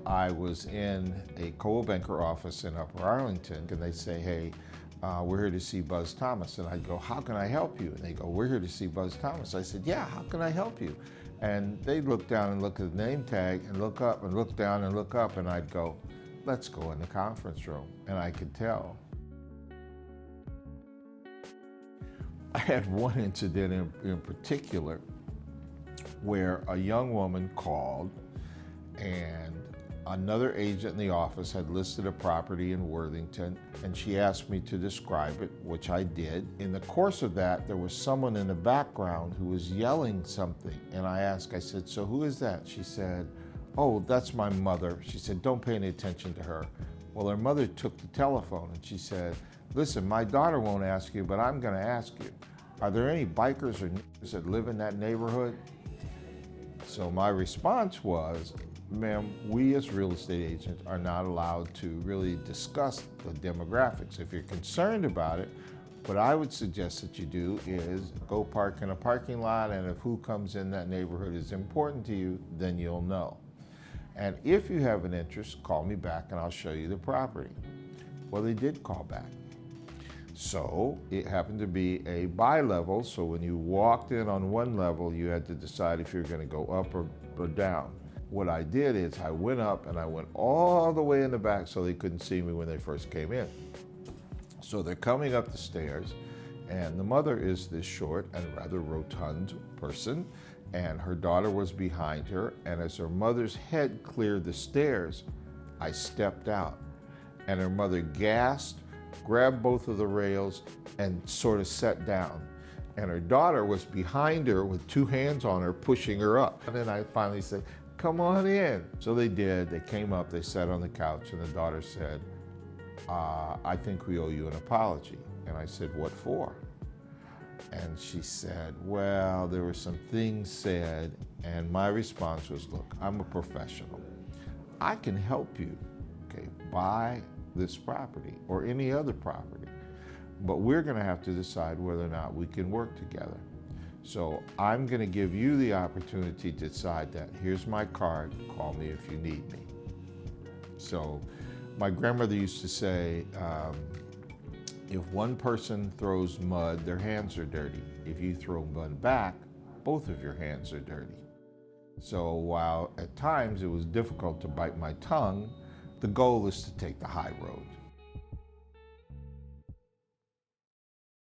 I was in a Coldwell Banker office in Upper Arlington, and they say, hey, we're here to see Buzz Thomas. And I'd go, how can I help you? And they go, we're here to see Buzz Thomas. I said, yeah, how can I help you? And they'd look down and look at the name tag and look up and look down and look up, and I'd go, let's go in the conference room. And I could tell. I had one incident in particular where a young woman called, and another agent in the office had listed a property in Worthington, and she asked me to describe it, which I did. In the course of that, there was someone in the background who was yelling something, and I said, so who is that? She said, oh, that's my mother. She said, don't pay any attention to her. Well, her mother took the telephone and she said, listen, my daughter won't ask you, but I'm gonna ask you, are there any bikers or niggers that live in that neighborhood? So my response was, ma'am, we as real estate agents are not allowed to really discuss the demographics. If you're concerned about it, what I would suggest that you do is go park in a parking lot, and if who comes in that neighborhood is important to you, then you'll know. And if you have an interest, call me back and I'll show you the property. Well, they did call back. So it happened to be a bi-level, so when you walked in on one level, you had to decide if you're going to go up or down. What I did is I went up and I went all the way in the back so they couldn't see me when they first came in. So they're coming up the stairs, and the mother is this short and rather rotund person, and her daughter was behind her, and as her mother's head cleared the stairs, I stepped out, and her mother gasped, grabbed both of the rails, and sort of sat down. And her daughter was behind her with two hands on her, pushing her up. And then I finally said, come on in. So they did. They came up, they sat on the couch, and the daughter said, I think we owe you an apology. And I said, what for? And she said, well, there were some things said, and my response was, look, I'm a professional. I can help you, okay, buy this property or any other property, but we're gonna have to decide whether or not we can work together. So I'm gonna give you the opportunity to decide that. Here's my card, call me if you need me. So my grandmother used to say, if one person throws mud, their hands are dirty. If you throw mud back, both of your hands are dirty. So while at times it was difficult to bite my tongue, the goal is to take the high road.